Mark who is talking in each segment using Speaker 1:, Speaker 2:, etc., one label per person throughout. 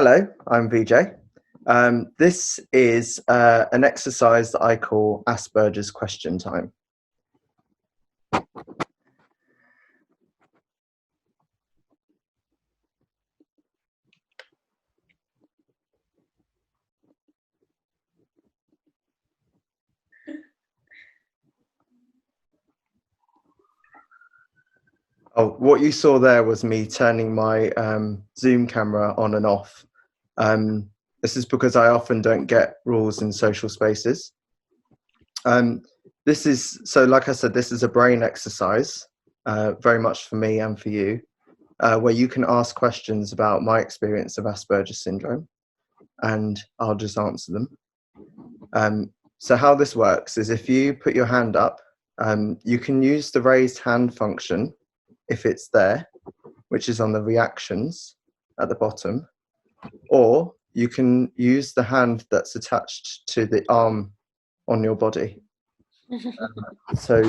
Speaker 1: Hello, I'm Vijay. This is an exercise that I call Asperger's question time. Oh, what you saw there was me turning my Zoom camera on and off. This is because I often don't get rules in social spaces. Like I said, this is a brain exercise, very much for me and for you, where you can ask questions about my experience of Asperger's syndrome, and I'll just answer them. So how this works is if you put your hand up, you can use the raised hand function if it's there, which is on the reactions at the bottom, or you can use the hand that's attached to the arm on your body. So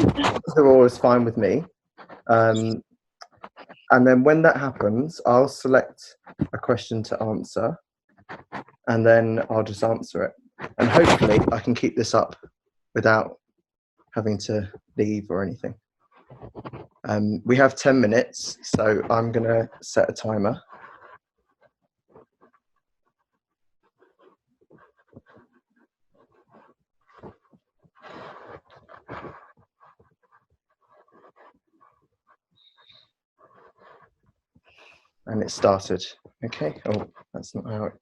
Speaker 1: they're always fine with me. And then when that happens, I'll select a question to answer, and then I'll just answer it. And hopefully I can keep this up without having to leave or anything. We have 10 minutes, so I'm going to set a timer. And it started. Okay. Oh, that's not how it.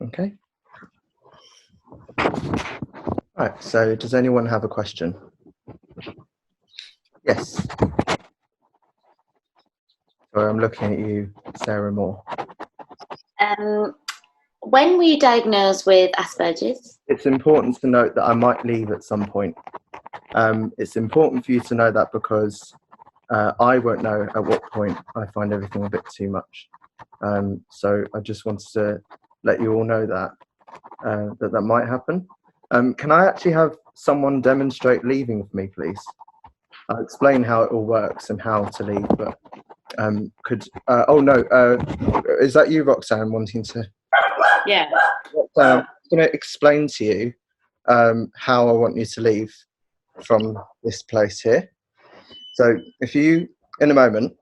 Speaker 1: Okay. Right. So, does anyone have a question? Yes. Sorry, I'm looking at you, Sarah Moore.
Speaker 2: When were you diagnosed with Asperger's?
Speaker 1: It's important to note that I might leave at some point. It's important for you to know that because I won't know at what point I find everything a bit too much. So I just wanted to let you all know that that might happen. Can I actually have someone demonstrate leaving for me, please? I'll explain how it all works and how to leave, but oh no, is that you, Roxanne, wanting to?
Speaker 2: Yeah.
Speaker 1: I'm going to explain to you how I want you to leave from this place here. So if you, in a moment,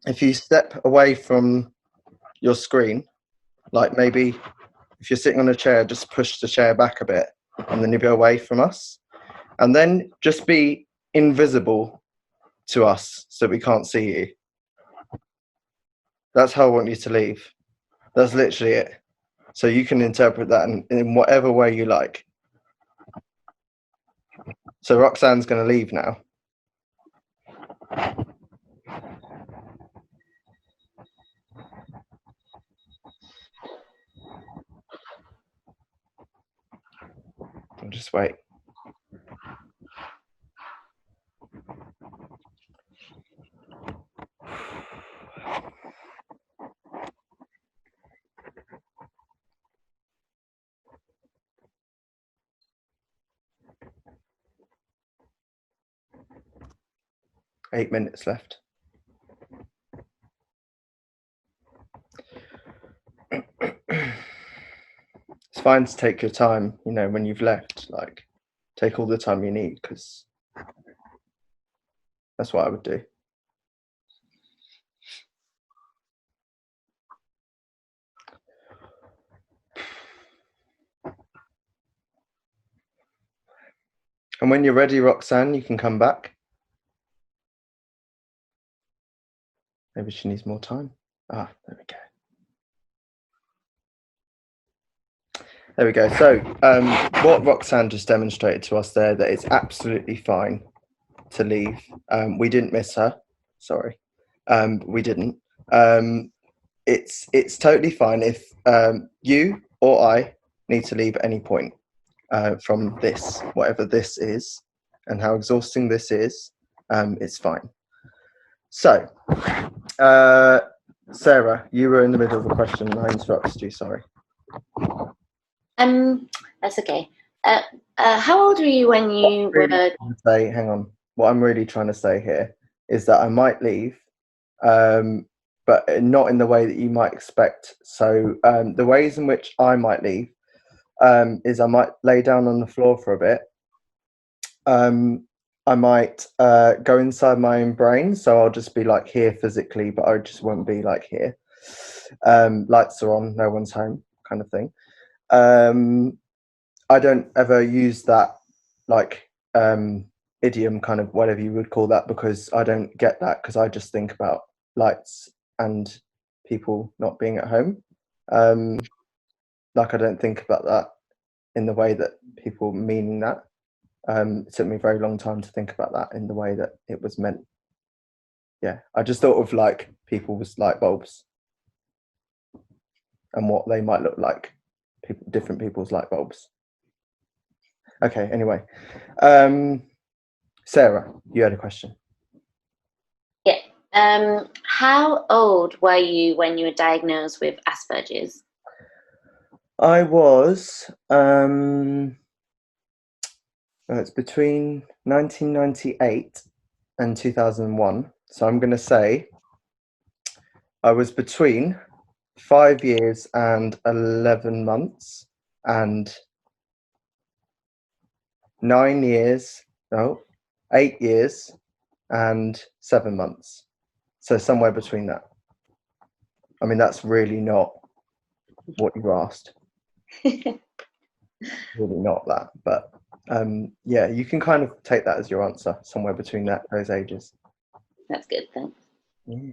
Speaker 1: if you step away from your screen, like maybe if you're sitting on a chair, just push the chair back a bit, and then you go away from us, and then just be invisible to us so we can't see you. That's how I want you to leave. That's literally it. So you can interpret that in whatever way you like. So Roxanne's going to leave now. I'll just wait. Eight minutes left. It's fine to take your time, you know, when you've left, like take all the time you need, because that's what I would do. And when you're ready, Roxanne, you can come back. Maybe she needs more time. Ah, there we go. There we go. So what Roxanne just demonstrated to us there, that it's absolutely fine to leave. We didn't miss her. Sorry. We didn't. It's totally fine if you or I need to leave at any point from this, whatever this is, and how exhausting this is. It's fine. So, Sarah, you were in the middle of a question and I interrupted you. Sorry.
Speaker 2: That's okay. How old were you when you were?
Speaker 1: Hang on. What I'm really trying to say here is that I might leave, but not in the way that you might expect. So the ways in which I might leave is I might lay down on the floor for a bit. I might go inside my own brain, so I'll just be like here physically, but I just won't be like here. Lights are on, no one's home, kind of thing. I don't ever use that like idiom, kind of whatever you would call that, because I don't get that, because I just think about lights and people not being at home. Like I don't think about that in the way that people meaning that. It took me a very long time to think about that in the way that it was meant. Yeah, I just thought of like people's light bulbs and what they might look like, different people's light bulbs. Okay, anyway. Sarah, you had a question.
Speaker 2: Yeah. How old were you when you were diagnosed with Asperger's?
Speaker 1: I was, it's between 1998 and 2001. So I'm going to say I was between 5 years and 11 months and 8 years and 7 months. So somewhere between that. I mean, that's really not what you asked. Really not that, but yeah, you can kind of take that as your answer, somewhere between those ages.
Speaker 2: That's good, thanks.
Speaker 1: Yeah.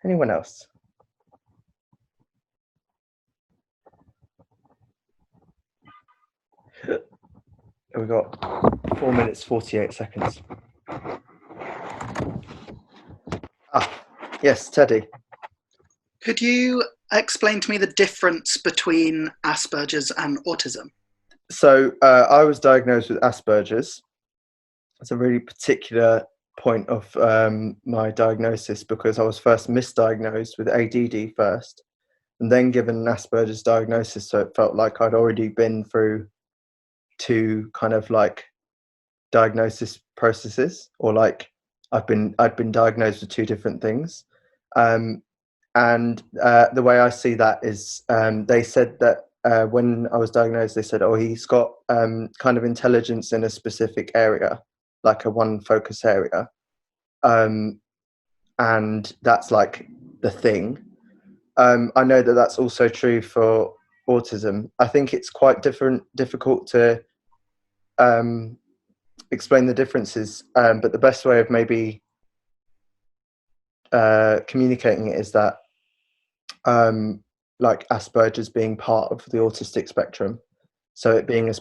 Speaker 1: Anyone else? We got 4 minutes 48 seconds. Yes, Teddy.
Speaker 3: Could you explain to me the difference between Asperger's and autism?
Speaker 1: So I was diagnosed with Asperger's. It's a really particular point of my diagnosis, because I was first misdiagnosed with ADD first, and then given an Asperger's diagnosis. So it felt like I'd already been through 2 kind of like diagnosis processes, or like I'd been diagnosed with 2 different things. And the way I see that is, they said that when I was diagnosed, they said, oh, he's got kind of intelligence in a specific area, like a one focus area. And that's like the thing. I know that that's also true for autism. I think it's quite difficult to explain the differences, but the best way of maybe communicating it is that like Asperger's being part of the autistic spectrum, so it being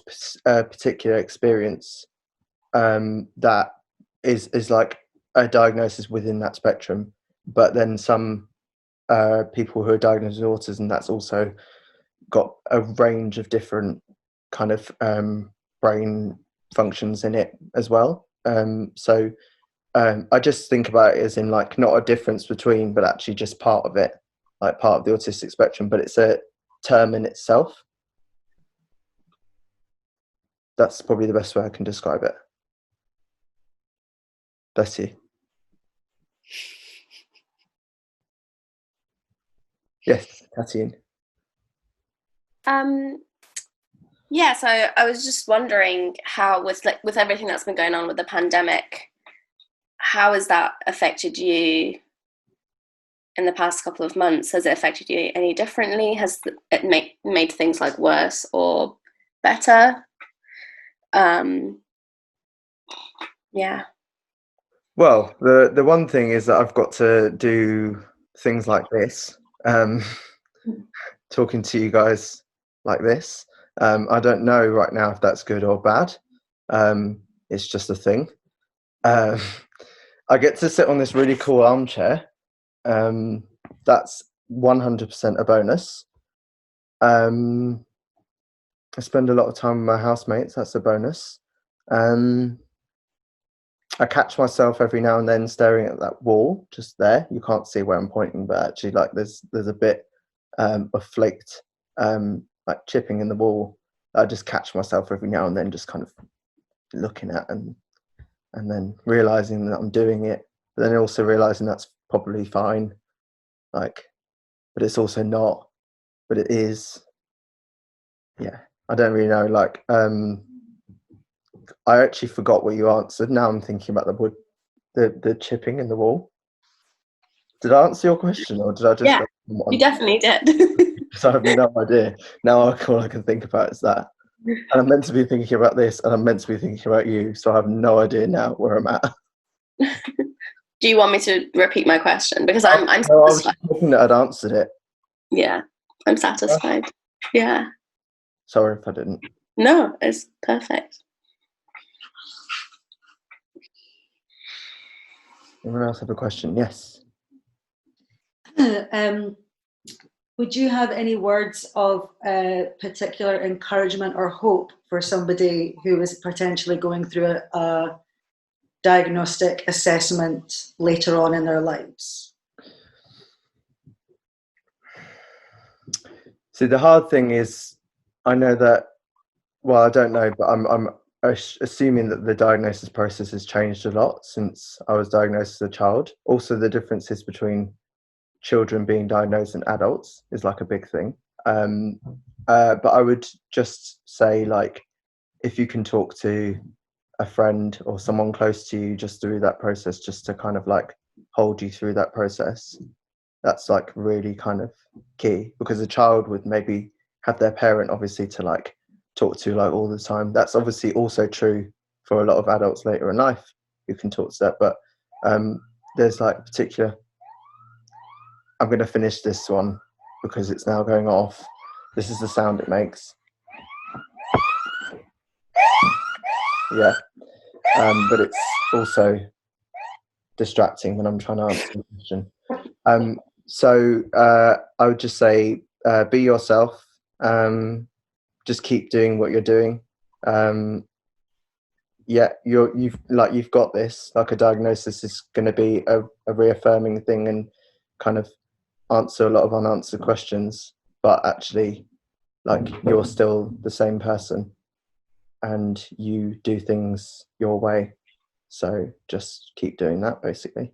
Speaker 1: a particular experience that is like a diagnosis within that spectrum, but then some people who are diagnosed with autism, that's also got a range of different kind of brain functions in it as well. So I just think about it as in like not a difference between, but actually just part of it, like part of the autistic spectrum, but it's a term in itself. That's probably the best way I can describe it. Bless you. Yes, Katayoun.
Speaker 4: Yeah, so I was just wondering how, with everything that's been going on with the pandemic, how has that affected you in the past couple of months? Has it affected you any differently? Has it made things like worse or better? Yeah.
Speaker 1: Well, the one thing is that I've got to do things like this, talking to you guys like this. I don't know right now if that's good or bad. It's just a thing. I get to sit on this really cool armchair. That's 100% a bonus. I spend a lot of time with my housemates. That's a bonus. I catch myself every now and then staring at that wall just there. You can't see where I'm pointing, but actually, like there's a bit of flaked like chipping in the wall. I just catch myself every now and then, just kind of looking at and then realizing that I'm doing it, but then also realizing that's probably fine, like, but it's also not, but it is. Yeah, I don't really know. Like, I actually forgot what you answered. Now I'm thinking about the wood, the chipping in the wall. Did I answer your question, or did I just?
Speaker 4: Yeah, you definitely did.
Speaker 1: So I have no idea. Now all I can think about is that. And I'm meant to be thinking about this, and I'm meant to be thinking about you. So I have no idea now where I'm at.
Speaker 4: Do you want me to repeat my question? Because I'm
Speaker 1: No, I was
Speaker 4: satisfied.
Speaker 1: just hoping that I'd answered it.
Speaker 4: Yeah, I'm satisfied. Yeah.
Speaker 1: Sorry if I didn't.
Speaker 4: No, it's perfect.
Speaker 1: Anyone else have a question? Yes.
Speaker 5: Would you have any words of particular encouragement or hope for somebody who is potentially going through a diagnostic assessment later on in their lives?
Speaker 1: See, the hard thing is, I know that, well, I don't know, but I'm assuming that the diagnosis process has changed a lot since I was diagnosed as a child. Also, the differences between children being diagnosed and adults is like a big thing. But I would just say, like, if you can talk to a friend or someone close to you just through that process, just to kind of like hold you through that process, that's like really kind of key, because a child would maybe have their parent obviously to like talk to like all the time. That's obviously also true for a lot of adults later in life who can talk to that, but there's like particular, I'm going to finish this one because it's now going off. This is the sound it makes. Yeah. But it's also distracting when I'm trying to answer the question. So I would just say, be yourself. Just keep doing what you're doing. Yeah, you've got this. Like, a diagnosis is going to be a reaffirming thing and kind of answer a lot of unanswered questions, but actually, like, you're still the same person and you do things your way. So just keep doing that, basically.